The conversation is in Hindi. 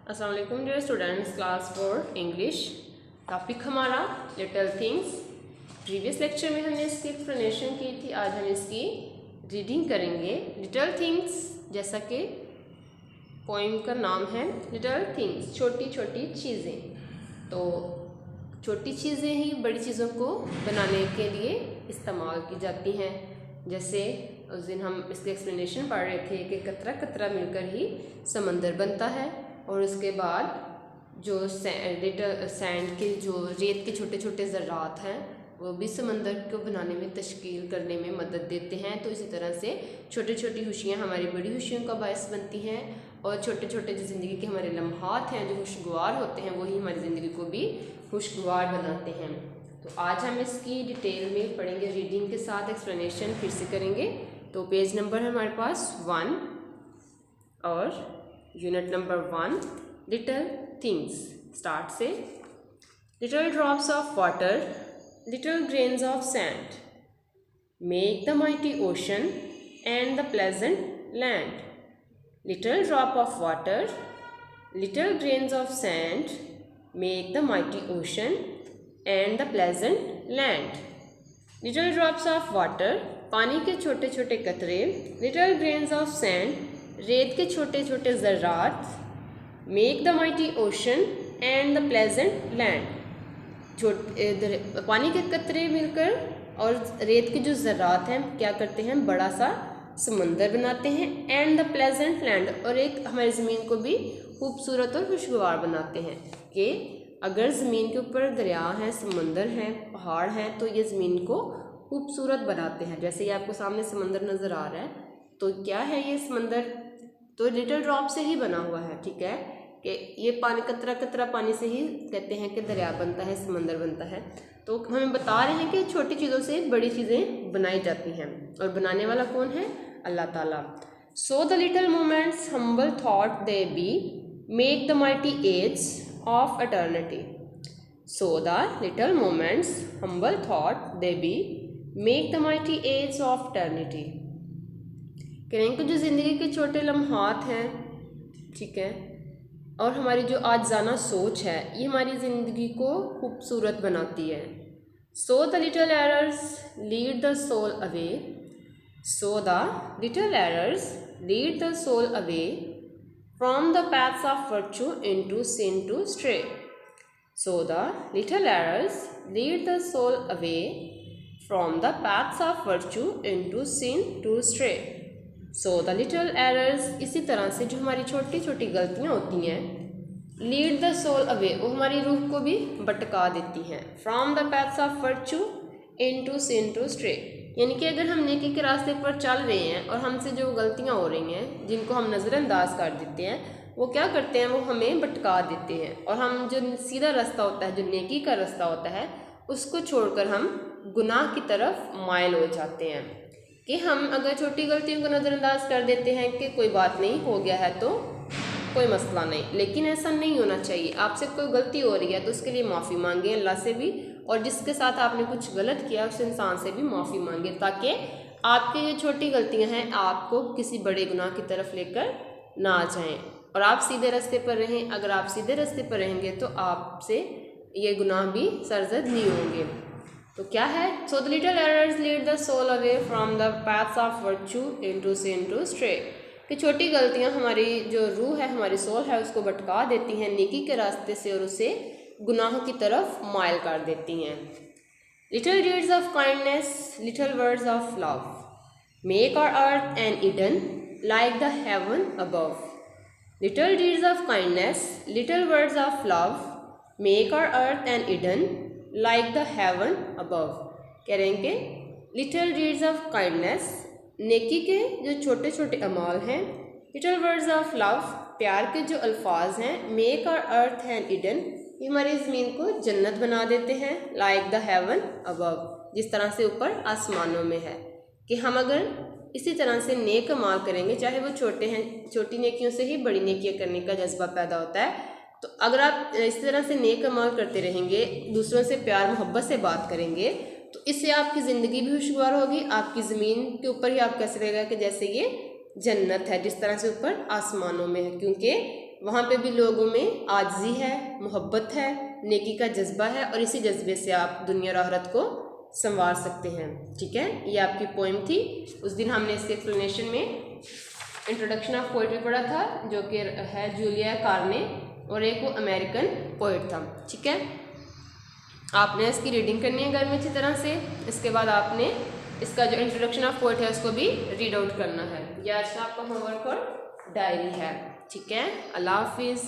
अस्सलाम वालेकुम dear students, class 4 English. Topic हमारा लिटिल थिंग्स। प्रीवियस लेक्चर में हमने इसकी एक्सप्लेनेशन की थी, आज हम इसकी रीडिंग करेंगे। लिटिल थिंग्स जैसा कि पोइम का नाम है लिटिल थिंग्स, छोटी छोटी चीज़ें। तो छोटी चीज़ें ही बड़ी चीज़ों को बनाने के लिए इस्तेमाल की जाती हैं। जैसे उस दिन हम इसकी एक्सप्लेनेशन पढ़ रहे थे कि कतरा कतरा मिलकर ही समंदर बनता है, और उसके बाद जो सैंड के जो रेत के छोटे छोटे ज़र्रात हैं वो भी समंदर को बनाने में, तश्कील करने में मदद देते हैं। तो इसी तरह से छोटी छोटी खुशियाँ हमारी बड़ी खुशियों का बायस बनती हैं, और छोटे छोटे जो ज़िंदगी के हमारे लम्हात हैं जो खुशगवार होते हैं वही हमारी ज़िंदगी को भी खुशगवार बनाते हैं। तो आज हम इसकी डिटेल में पढ़ेंगे, रीडिंग के साथ एक्सप्लेनेशन फिर से करेंगे। तो पेज नंबर है हमारे पास 1 और unit number 1 little things. Start से little drops of water, little grains of sand make the mighty ocean and the pleasant land. Little drop of water, little grains of sand make the mighty ocean and the pleasant land. Little drops of water, पानी के छोटे छोटे कतरे। लिटिल ग्रेन्स ऑफ सैंड, रेत के छोटे छोटे ज़र्रात। Make the mighty ocean and the pleasant land, पानी के कतरे मिलकर और रेत के जो ज़र्रात हैं क्या करते हैं, बड़ा सा समंदर बनाते हैं। एंड द प्लेजेंट लैंड, और एक हमारी ज़मीन को भी खूबसूरत और खुशगवार बनाते हैं। कि अगर ज़मीन के ऊपर दरिया हैं, समंदर हैं, पहाड़ हैं, तो ये ज़मीन को खूबसूरत बनाते हैं। जैसे ये आपको सामने समंदर नज़र आ रहा है, तो क्या है ये समंदर, तो लिटिल ड्रॉप से ही बना हुआ है। ठीक है, कि ये पानी कतरा कतरा पानी से ही कहते हैं कि दरिया बनता है, समंदर बनता है। तो हमें बता रहे हैं कि छोटी चीज़ों से बड़ी चीज़ें बनाई जाती हैं, और बनाने वाला कौन है, अल्लाह ताला। So the little moments humble though they be make the mighty age of eternity. So the little moments humble though they be make the mighty age of eternity. कह रहे हैं कि जो ज़िंदगी के छोटे लम्हात हैं, ठीक है, और हमारी जो आजाना सोच है, ये हमारी ज़िंदगी को खूबसूरत बनाती है। So the little errors lead the soul away, so the little errors lead the soul away from the paths of virtue into sin to stray. So the little errors lead the soul away from the paths of virtue into sin to stray. So the little errors, इसी तरह से जो हमारी छोटी छोटी गलतियाँ होती हैं, लीड द सोल अवे, वो हमारी रूह को भी भटका देती हैं। From the paths of virtue into sin to stray, यानी कि अगर हम नेकी के रास्ते पर चल रहे हैं और हमसे जो गलतियाँ हो रही हैं जिनको हम नज़रअंदाज कर देते हैं, वो क्या करते हैं, वो हमें भटका देते हैं, और हम जो सीधा रास्ता होता है, जो नेकी का रास्ता होता है, उसको छोड़कर हम गुनाह की तरफ माइल हो जाते हैं। कि हम अगर छोटी गलतियों को नज़रअंदाज कर देते हैं कि कोई बात नहीं, हो गया है तो कोई मसला नहीं, लेकिन ऐसा नहीं होना चाहिए। आपसे कोई गलती हो रही है तो उसके लिए माफ़ी मांगे अल्लाह से भी, और जिसके साथ आपने कुछ गलत किया उस इंसान से भी माफ़ी मांगे, ताकि आपकी जो छोटी गलतियां हैं आपको किसी बड़े गुनाह की तरफ लेकर ना जाएं, और आप सीधे रास्ते पर रहें। अगर आप सीधे रास्ते पर रहेंगे तो आपसे ये गुनाह भी सरजद नहीं होंगे। तो क्या है, so the little errors lead the soul away from the paths of virtue into sin to stray, कि छोटी गलतियां हमारी जो रूह है, हमारी सोल है, उसको भटका देती हैं नेकी के रास्ते से, और उसे गुनाहों की तरफ माइल कर देती हैं। Little deeds of kindness, little words of love make our earth an Eden like the heaven above. Little deeds of kindness, little words of love make our earth an Eden like the heaven above. कह रहे हैं कि लिटिल डीड्स ऑफ काइंडनेस, नेकी के जो छोटे छोटे अमाल हैं। लिटिल वर्ड्स ऑफ लव, प्यार के जो अल्फाज हैं। Make our earth an Eden, ये हमारी ज़मीन को जन्नत बना देते हैं। लाइक द हेवन अबव, जिस तरह से ऊपर आसमानों में है। कि हम अगर इसी तरह से नेक अमाल करेंगे, चाहे वो छोटे हैं, छोटी नेकियों से ही बड़ी नेकियां करने का जज्बा पैदा होता है। तो अगर आप इस तरह से नेक अमाल करते रहेंगे, दूसरों से प्यार मोहब्बत से बात करेंगे, तो इससे आपकी ज़िंदगी भी खुशगवार होगी। आपकी ज़मीन के ऊपर ही आप कैसे रहेगा कि जैसे ये जन्नत है, जिस तरह से ऊपर आसमानों में है, क्योंकि वहाँ पे भी लोगों में आजिज़ी है, मोहब्बत है, नेकी का जज्बा है और इसी जज्बे से आप दुनिया और आखिरत को संवार सकते हैं। ठीक है, ये आपकी पोइम थी। उस दिन हमने इसके एक्सप्लेनेशन में इंट्रोडक्शन ऑफ पोइट्री पढ़ा था, जो कि है जूलिया कार्ने, और एक वो अमेरिकन पोइट था। ठीक है, आपने इसकी रीडिंग करनी है घर में अच्छी तरह से। इसके बाद आपने इसका जो इंट्रोडक्शन ऑफ पोइट है उसको भी रीड आउट करना है। यह आज का आपका होमवर्क और डायरी है। ठीक है, अल्लाह हाफिज़।